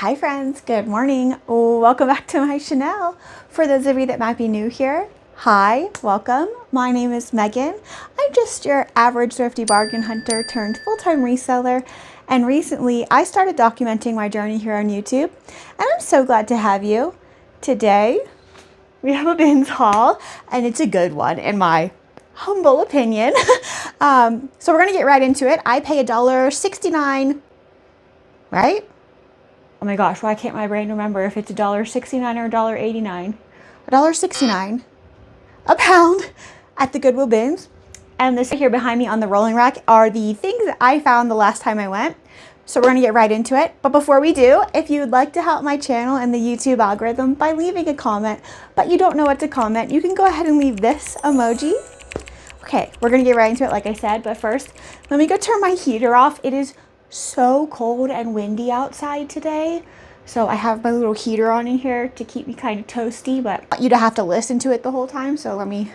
Hi friends, good morning. Welcome back to my channel. For those of you that might be new here, hi, welcome. My name is Megan. I'm just your average thrifty bargain hunter turned full-time reseller. And recently I started documenting my journey here on YouTube. And I'm so glad to have you. Today we have a bins haul and it's a good one in my humble opinion. So we're gonna get right into it. I pay $1.69, right? Oh my gosh, why can't my brain remember if it's $1.69 or $1.89? $1.69 a pound at the Goodwill bins. And this here behind me on the rolling rack are the things that I found the last time I went. So we're gonna get right into it. But before we do, if you would like to help my channel and the YouTube algorithm by leaving a comment, but you don't know what to comment, you can go ahead and leave this emoji. Okay, we're gonna get right into it like I said, but first, let me go turn my heater off. It is so cold and windy outside today. So I have my little heater on in here to keep me kind of toasty, but I want you to have to listen to it the whole time. So let me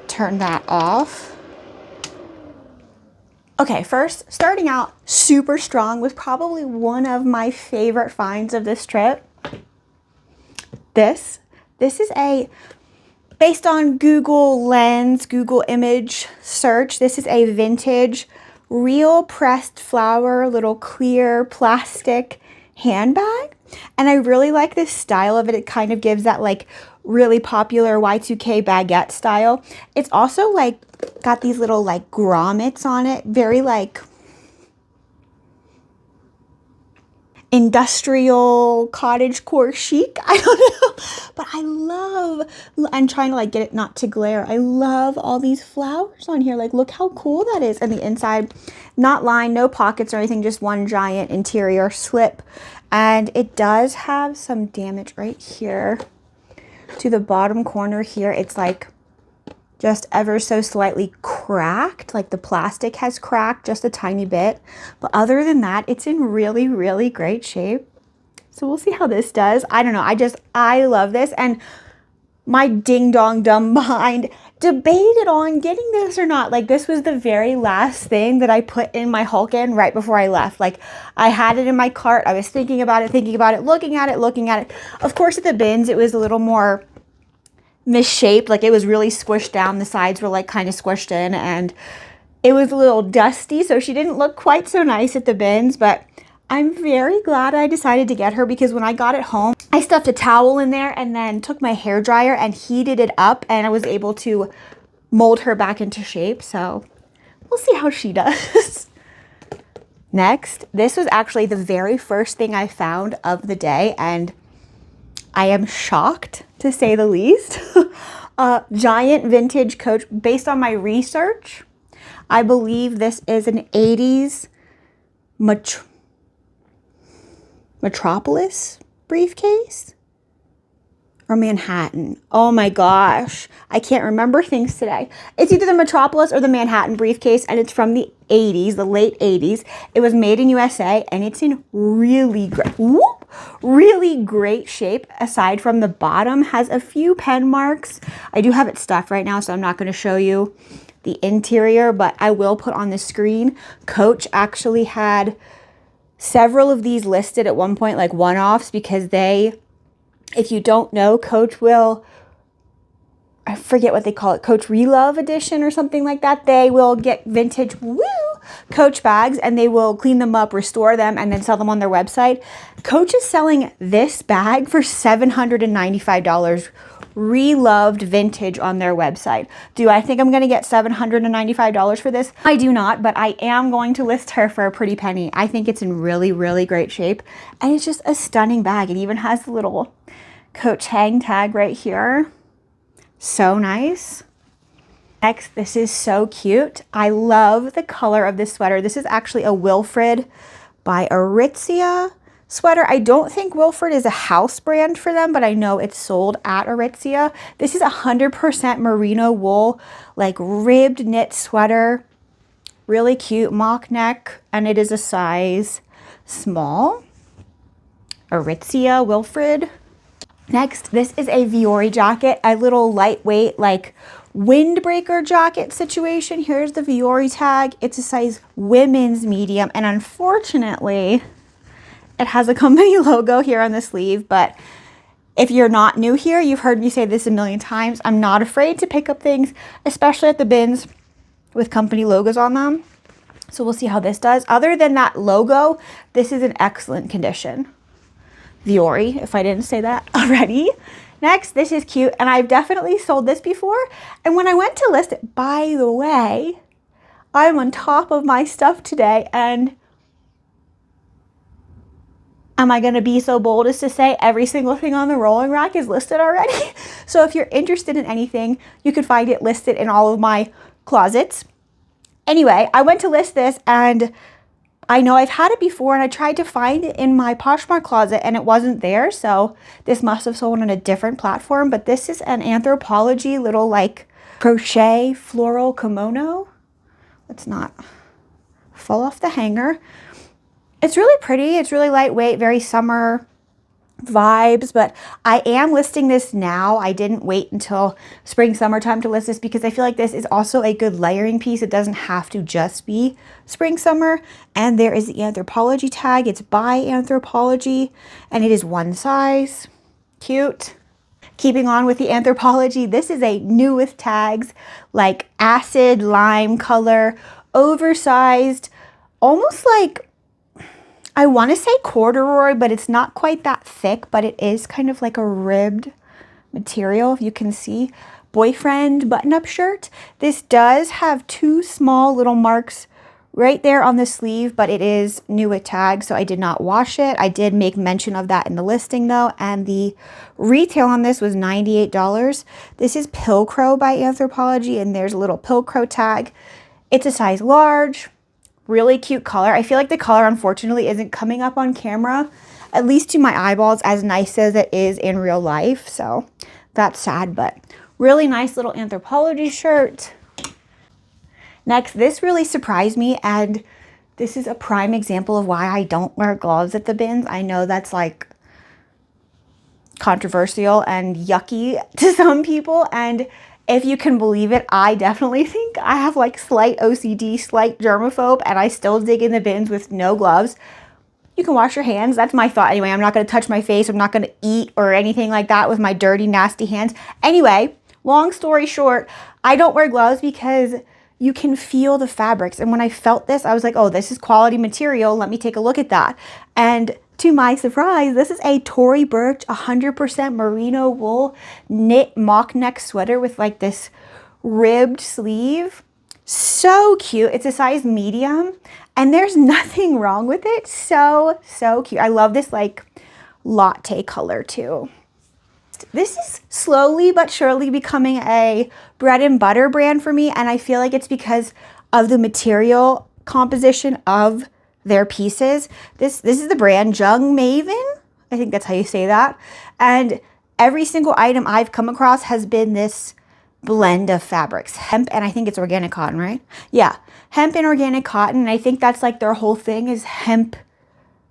turn that off. Okay, first, starting out super strong with probably one of my favorite finds of this trip. This is based on Google Lens, Google image search. This is a vintage real pressed flower, little clear plastic handbag. And I really like this style of it. It kind of gives that like really popular Y2K baguette style. It's also like got these little like grommets on it. Very like industrial cottagecore chic. I don't know, but I'm trying to like get it not to glare. I love all these flowers on here. Like, look how cool that is. And the inside, not lined, no pockets or anything, just one giant interior slip. And it does have some damage right here to the bottom corner here. It's like just ever so slightly cracked, like the plastic has cracked just a tiny bit. But other than that, it's in really, really great shape. So we'll see how this does. I don't know, I love this. And my ding dong dumb mind debated on getting this or not. Like, this was the very last thing that I put in my Hulk-in right before I left. Like, I had it in my cart. I was thinking about it, looking at it. Of course, at the bins, it was a little more misshaped, like it was really squished down. The sides were like kind of squished in and it was a little dusty, so she didn't look quite so nice at the bins. But I'm very glad I decided to get her, because when I got it home, I stuffed a towel in there and then took my hair dryer and heated it up, and I was able to mold her back into shape. So we'll see how she does. Next, this was actually the very first thing I found of the day, and I am shocked, to say the least. Giant vintage Coach. Based on my research, I believe this is an 80s Metropolis briefcase or Manhattan. Oh my gosh, I can't remember things today. It's either the Metropolis or the Manhattan briefcase, and it's from the 80s, the late 80s. It was made in USA, and it's in really great shape. Aside from the bottom has a few pen marks. I do have it stuffed right now, so I'm not going to show you the interior, but I will put on the screen. Coach actually had several of these listed at one point, like one-offs, because if you don't know, Coach will, I forget what they call it, Coach Relove Edition or something like that. They will get vintage Coach bags and they will clean them up, restore them, and then sell them on their website. Coach is selling this bag for $795, reloved vintage, on their website. Do I think I'm going to get $795 for this? I do not, but I am going to list her for a pretty penny. I think it's in really, really great shape, and it's just a stunning bag. It even has the little Coach hang tag right here. So nice. Next, this is so cute. I love the color of this sweater. This is actually a Wilfred by Aritzia sweater. I don't think Wilfred is a house brand for them, but I know it's sold at Aritzia. This is 100% merino wool, like ribbed knit sweater. Really cute, mock neck, and it is a size small. Aritzia, Wilfred. Next, this is a Vuori jacket, a little lightweight, like windbreaker jacket situation. Here's the Vuori tag. It's a size women's medium, and unfortunately, It has a company logo here on the sleeve, but if you're not new here, you've heard me say this a million times. I'm not afraid to pick up things, especially at the bins with company logos on them. So we'll see how this does. Other than that logo, this is in excellent condition. Vuori, if I didn't say that already. Next, this is cute, and I've definitely sold this before. And when I went to list it, by the way, I'm on top of my stuff today, and am I going to be so bold as to say every single thing on the rolling rack is listed already? So if you're interested in anything, you could find it listed in all of my closets. Anyway, I went to list this, and I know I've had it before, and I tried to find it in my Poshmark closet and it wasn't there. So this must have sold on a different platform, but this is an Anthropologie little like crochet floral kimono. Let's not fall off the hanger. It's really pretty. It's really lightweight, very summer vibes, but I am listing this now. I didn't wait until spring, summertime to list this because I feel like this is also a good layering piece. It doesn't have to just be spring, summer. And there is the Anthropologie tag. It's by Anthropologie, and it is one size. Cute. Keeping on with the Anthropologie, this is a new with tags, like acid lime color, oversized, almost like, I want to say corduroy, but it's not quite that thick, but it is kind of like a ribbed material, if you can see. Boyfriend button-up shirt. This does have two small little marks right there on the sleeve, but it is new with tags, so I did not wash it. I did make mention of that in the listing though, and the retail on this was $98. This is Pilcrow by Anthropologie, and there's a little Pilcrow tag. It's a size large. Really cute color. I feel like the color unfortunately isn't coming up on camera, at least to my eyeballs, as nice as it is in real life. So that's sad, but really nice little Anthropologie shirt. Next, this really surprised me, and this is a prime example of why I don't wear gloves at the bins. I know that's like controversial and yucky to some people, and if you can believe it, I definitely think I have like slight OCD, slight germaphobe, and I still dig in the bins with no gloves. You can wash your hands. That's my thought anyway. I'm not going to touch my face. I'm not going to eat or anything like that with my dirty, nasty hands. Anyway, long story short, I don't wear gloves because you can feel the fabrics. And when I felt this, I was like, oh, this is quality material. Let me take a look at that. And to my surprise, this is a Tory Burch 100% merino wool knit mock neck sweater with like this ribbed sleeve. So cute. It's a size medium, and there's nothing wrong with it. So cute. I love this like latte color too. This is slowly but surely becoming a bread and butter brand for me, and I feel like it's because of the material composition of their pieces. This is the brand Young Maven. I think that's how you say that. And every single item I've come across has been this blend of fabrics. Hemp, and I think it's organic cotton, right? Yeah, hemp and organic cotton. And I think that's like their whole thing is hemp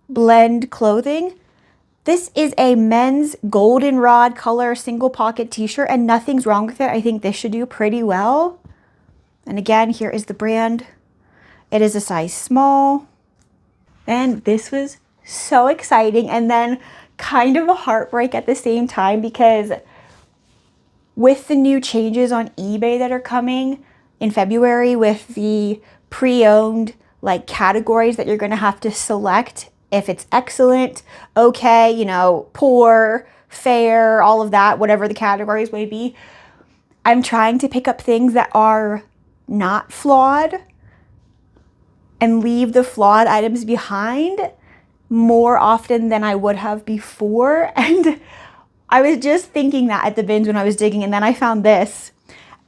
blend clothing. This is a men's goldenrod color single pocket t-shirt, and nothing's wrong with it. I think this should do pretty well. And again, here is the brand. It is a size small. And this was so exciting, and then kind of a heartbreak at the same time, because with the new changes on eBay that are coming in February with the pre-owned like categories that you're going to have to select if it's excellent, okay, you know, poor, fair, all of that, whatever the categories may be. I'm trying to pick up things that are not flawed and leave the flawed items behind more often than I would have before. And I was just thinking that at the bins when I was digging, and then I found this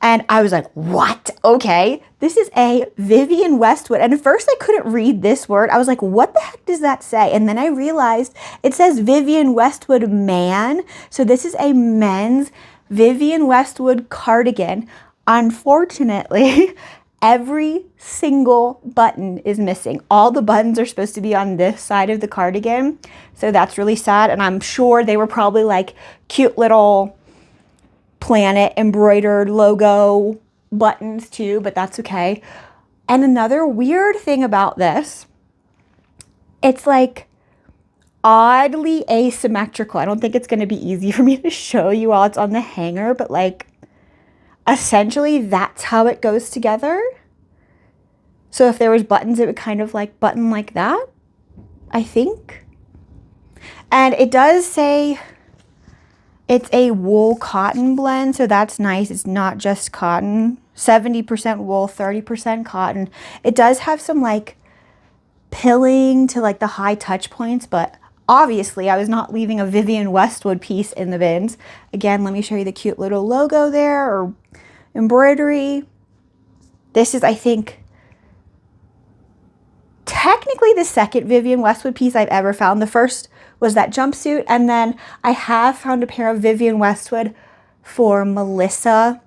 and I was like, what? Okay, this is a Vivienne Westwood. And at first I couldn't read this word. I was like, what the heck does that say? And then I realized it says Vivienne Westwood man. So this is a men's Vivienne Westwood cardigan. Unfortunately, every single button is missing. All the buttons are supposed to be on this side of the cardigan. So that's really sad. And I'm sure they were probably like cute little planet embroidered logo buttons too, but that's okay. And another weird thing about this, it's like oddly asymmetrical. I don't think it's going to be easy for me to show you while it's on the hanger, but like essentially that's how it goes together. So if there was buttons, it would kind of like button like that, I think. And it does say it's a wool cotton blend, so that's nice. It's not just cotton. 70% wool, 30% cotton. It does have some like pilling to like the high touch points, but obviously I was not leaving a Vivienne Westwood piece in the bins. Again, let me show you the cute little logo there, or embroidery. This is, I think, technically the second Vivienne Westwood piece I've ever found. The first was that jumpsuit, and then I have found a pair of Vivienne Westwood for Melissa,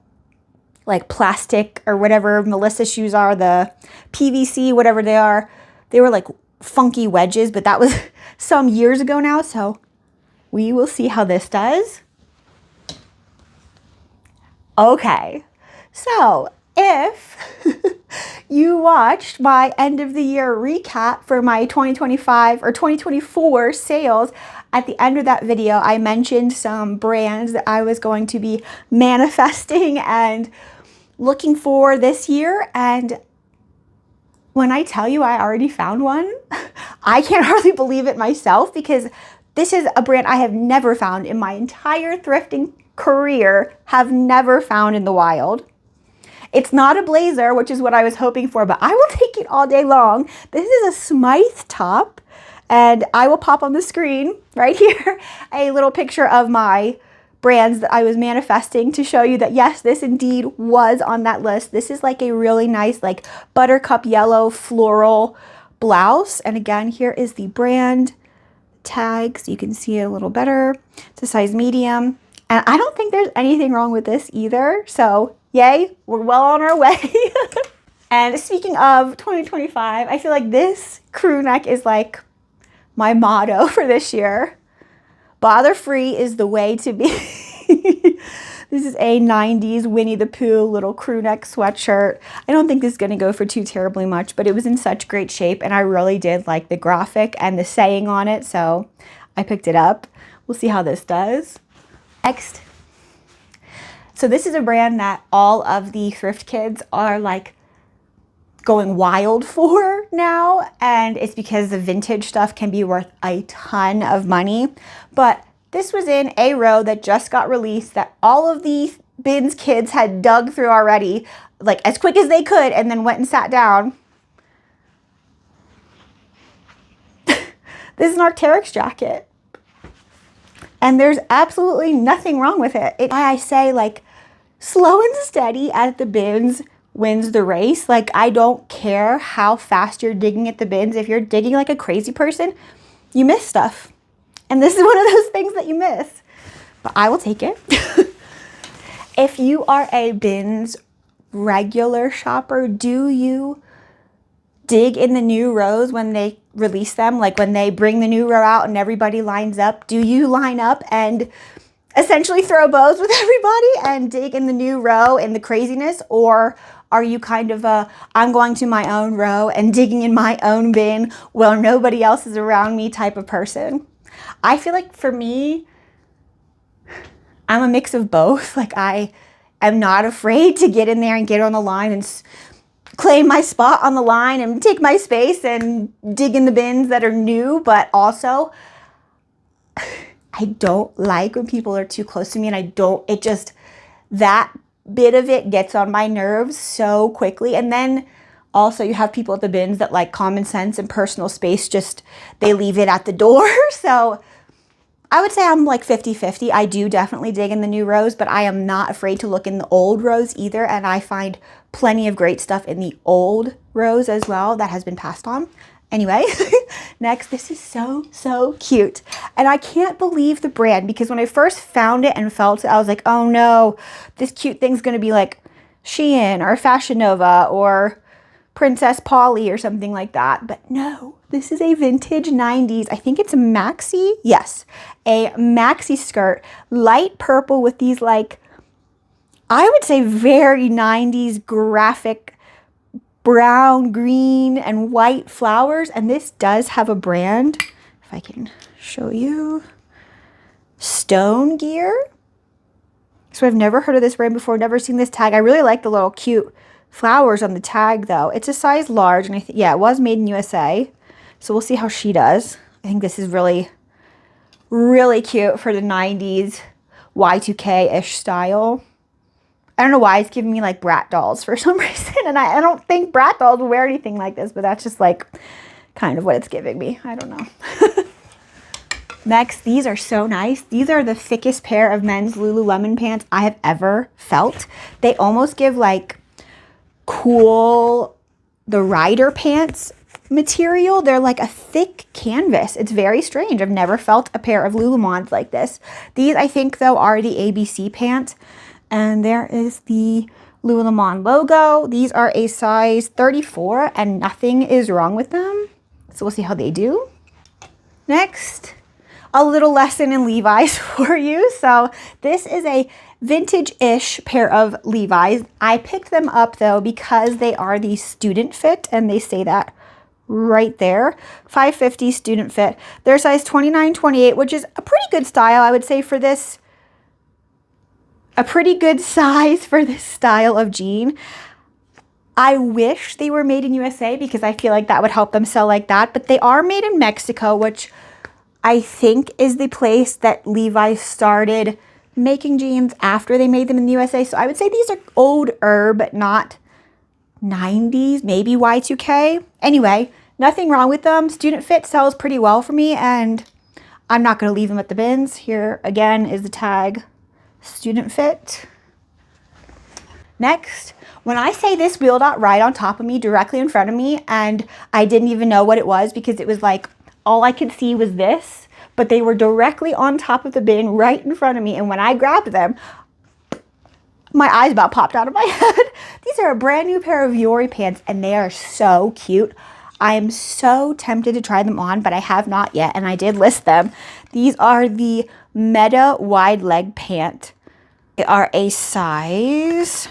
like plastic or whatever Melissa shoes are, the PVC, whatever they are. They were like funky wedges, but that was some years ago now, so we will see how this does. Okay, so if you watched my end of the year recap for my 2025 or 2024 sales, at the end of that video, I mentioned some brands that I was going to be manifesting and looking for this year. And when I tell you I already found one, I can't hardly believe it myself, because this is a brand I have never found in my entire thrifting career, have never found in the wild. It's not a blazer, which is what I was hoping for, but I will take it all day long. This is a Smythe top, and I will pop on the screen right here a little picture of my brands that I was manifesting to show you that yes, this indeed was on that list. This is like a really nice like buttercup yellow floral blouse. And again, here is the brand tag so you can see it a little better. It's a size medium. And I don't think there's anything wrong with this either. So yay, we're well on our way. And speaking of 2025, I feel like this crew neck is like my motto for this year. Bother free is the way to be. This is a 90s Winnie the Pooh little crew neck sweatshirt. I don't think this is going to go for too terribly much, but it was in such great shape, and I really did like the graphic and the saying on it, so I picked it up. We'll see how this does. Next. So this is a brand that all of the thrift kids are like going wild for now, and it's because the vintage stuff can be worth a ton of money. But this was in a row that just got released that all of the bins kids had dug through already, like as quick as they could, and then went and sat down. This is an Arc'teryx jacket, and there's absolutely nothing wrong with it. I say like slow and steady at the bins wins the race. Like, I don't care how fast you're digging at the bins. If you're digging like a crazy person, you miss stuff. And this is one of those things that you miss. But I will take it. If you are a bins regular shopper, do you dig in the new rows when they release them? Like when they bring the new row out and everybody lines up, do you line up and essentially throw bows with everybody and dig in the new row in the craziness? Or are you kind of a, I'm going to my own row and digging in my own bin while nobody else is around me type of person? I feel like for me, I'm a mix of both. Like, I am not afraid to get in there and get on the line and claim my spot on the line and take my space and dig in the bins that are new, but also I don't like when people are too close to me, and that bit of it gets on my nerves so quickly. And then also you have people at the bins that like common sense and personal space, just they leave it at the door. So I would say I'm like 50-50. I do definitely dig in the new rows, but I am not afraid to look in the old rows either. And I find plenty of great stuff in the old rows as well that has been passed on. Anyway, next, this is so cute. And I can't believe the brand, because when I first found it and felt it, I was like, oh no, this cute thing's gonna be like Shein or Fashion Nova or Princess Polly or something like that. But no, this is a vintage 90s, I think it's a maxi, yes, a maxi skirt, light purple with these like, I would say very 90s graphic brown, green, and white flowers. And this does have a brand, if I can show you. Stone Gear. So I've never heard of this brand before, never seen this tag. I really like the little cute flowers on the tag though. It's a size large, and yeah, it was made in USA. So we'll see how she does. I think this is really, really cute for the 90s Y2K-ish style. I don't know why it's giving me like brat dolls for some reason. And I don't think brat dolls will wear anything like this, but that's just like kind of what it's giving me. I don't know. Next, these are so nice. These are the thickest pair of men's Lululemon pants I have ever felt. They almost give like cool, the rider pants material. They're like a thick canvas. It's very strange. I've never felt a pair of Lululemons like this. These, I think, though, are the ABC pants. And there is the Lululemon logo. These are a size 34 and nothing is wrong with them. So we'll see how they do. Next, a little lesson in Levi's for you. So this is a vintage-ish pair of Levi's. I picked them up though because they are the student fit, and they say that right there. 550 student fit. They're size 29-28, which is a pretty good style, I would say, for this. A pretty good size for this style of jean. I wish they were made in USA because I feel like that would help them sell like that, but they are made in Mexico, which I think is the place that Levi started making jeans after they made them in the USA. So I would say these are older, but not 90s, maybe Y2K. Anyway, nothing wrong with them. Student fit sells pretty well for me, and I'm not going to leave them at the bins. Here again is the tag, student fit. Next, when I say this wheel dot right on top of me, directly in front of me, and I didn't even know what it was because it was like all I could see was this, but they were directly on top of the bin right in front of me. And when I grabbed them, my eyes about popped out of my head. These are a brand new pair of Vuori pants, and they are so cute. I am so tempted to try them on, but I have not yet, and I did list them. These are the Meta wide leg pant. They are a size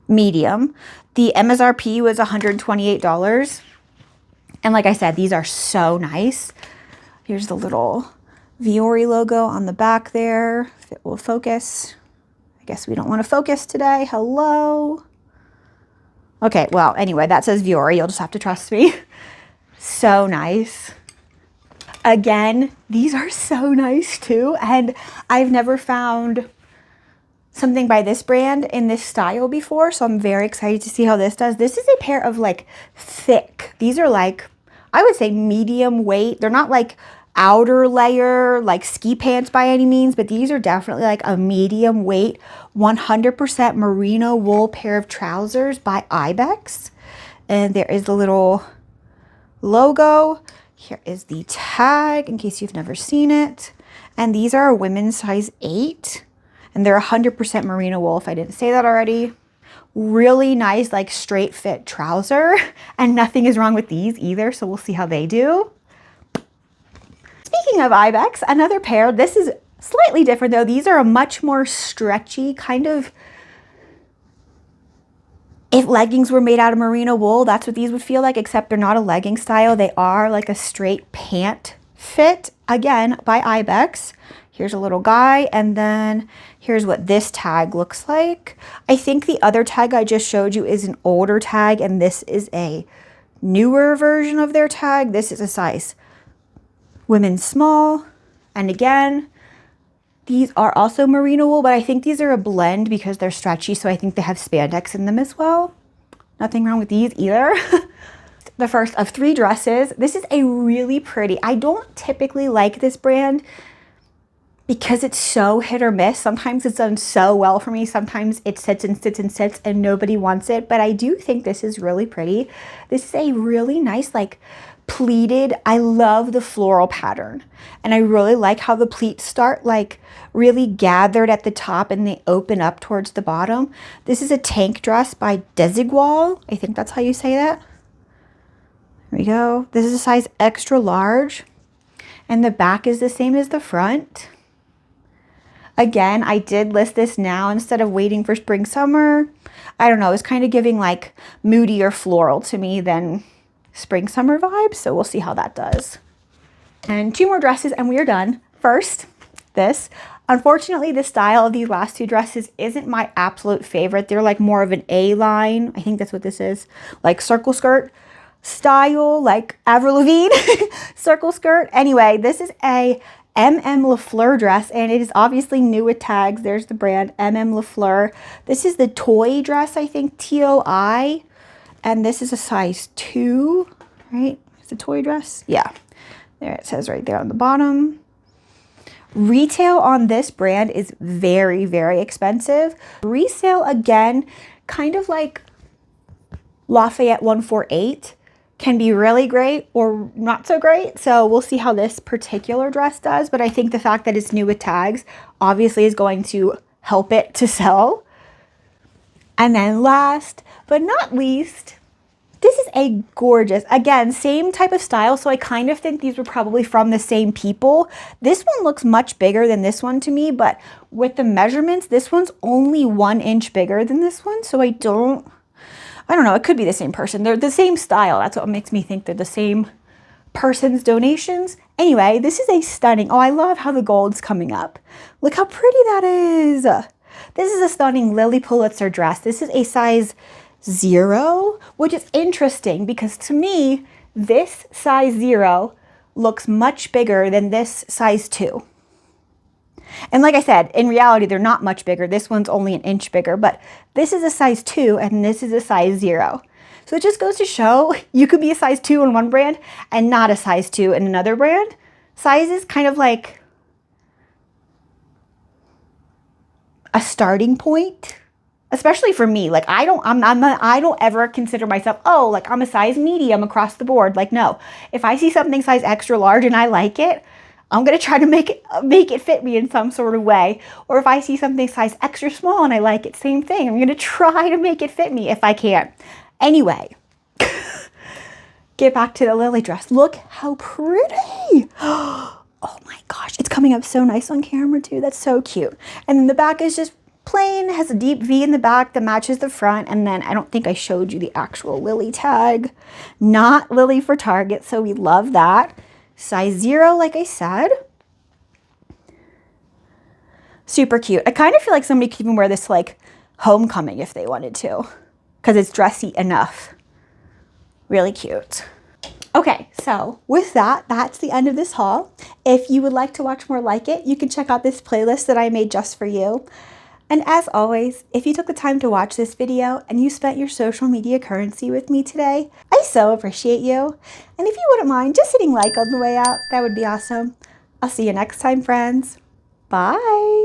medium. The MSRP was $128. And like I said, these are so nice. Here's the little Vuori logo on the back there. If it will focus. I guess we don't want to focus today. Hello. Okay, well, anyway, that says Vuori. You'll just have to trust me. So nice. Again, these are so nice too. And I've never found something by this brand in this style before, so I'm very excited to see how this does. This is a pair of like thick, these are like, I would say medium weight. They're not like outer layer like ski pants by any means, but these are definitely like a medium weight 100% merino wool pair of trousers by Ibex. And there is the little logo. Here is the tag in case you've never seen it. And these are a women's size 8. And they're 100% merino wool, if I didn't say that already. Really nice, like straight fit trouser. And nothing is wrong with these either, so we'll see how they do. Speaking of Ibex, another pair. This is slightly different though. These are a much more stretchy kind of, if leggings were made out of merino wool, that's what these would feel like, except they're not a legging style. They are like a straight pant fit, again, by Ibex. Here's a little guy, and then here's what this tag looks like. I think the other tag I just showed you is an older tag, and this is a newer version of their tag. This is a size women's small, and again, these are also merino wool, but I think these are a blend because they're stretchy, so I think they have spandex in them as well. Nothing wrong with these either. The first of 3 dresses. This is a really pretty, I don't typically like this brand because it's so hit or miss. Sometimes it's done so well for me. Sometimes it sits and sits and sits and nobody wants it. But I do think this is really pretty. This is a really nice, like, pleated. I love the floral pattern. And I really like how the pleats start, like, really gathered at the top and they open up towards the bottom. This is a tank dress by Desigual. I think that's how you say that. There we go. This is a size extra large. And the back is the same as the front. Again, I did list this now instead of waiting for spring, summer. I don't know, it's kind of giving like moodier floral to me than spring, summer vibes. So we'll see how that does. And 2 more dresses and we are done. First, this. Unfortunately, the style of these last 2 dresses isn't my absolute favorite. They're like more of an A-line. I think that's what this is. Like circle skirt style, like Avril Lavigne circle skirt. Anyway, this is a LaFleur dress, and it is obviously new with tags. There's the brand LaFleur. This is the toy dress, I think, TOI. And this is a size 2, right? It's a toy dress. Yeah. There it says right there on the bottom. Retail on this brand is very, very expensive. Resale, again, kind of like Lafayette 148, can be really great or not so great. So we'll see how this particular dress does. But I think the fact that it's new with tags obviously is going to help it to sell. And then last but not least, this is a gorgeous, again, same type of style. So I kind of think these were probably from the same people. This one looks much bigger than this one to me, but with the measurements, this one's only 1 inch bigger than this one. So I don't know. It could be the same person. They're the same style. That's what makes me think they're the same person's donations. Anyway, this is a stunning, oh, I love how the gold's coming up. Look how pretty that is. This is a stunning Lilly Pulitzer dress. This is a size 0, which is interesting because to me, this size 0 looks much bigger than this size 2. And like I said, in reality, they're not much bigger. This one's only 1 inch bigger, but this is a size 2 and this is a size 0. So it just goes to show you could be a size 2 in one brand and not a size 2 in another brand. Size is kind of like a starting point. Especially for me, like I don't ever consider myself, oh, like I'm a size medium across the board. Like, no, if I see something size extra large and I like it, I'm going to try to make it fit me in some sort of way. Or if I see something size extra small and I like it, same thing. I'm going to try to make it fit me if I can. Anyway, get back to the Lily dress. Look how pretty. Oh my gosh, it's coming up so nice on camera too. That's so cute. And then the back is just plain, has a deep V in the back that matches the front. And then I don't think I showed you the actual Lily tag. Not Lily for Target, so we love that. Size 0, like I said. Super cute. I kind of feel like somebody could even wear this like homecoming if they wanted to, because it's dressy enough. Really cute. Okay, so with that, that's the end of this haul. If you would like to watch more like it, you can check out this playlist that I made just for you. And as always, if you took the time to watch this video and you spent your social media currency with me today, I so appreciate you. And if you wouldn't mind just hitting like on the way out, that would be awesome. I'll see you next time, friends. Bye.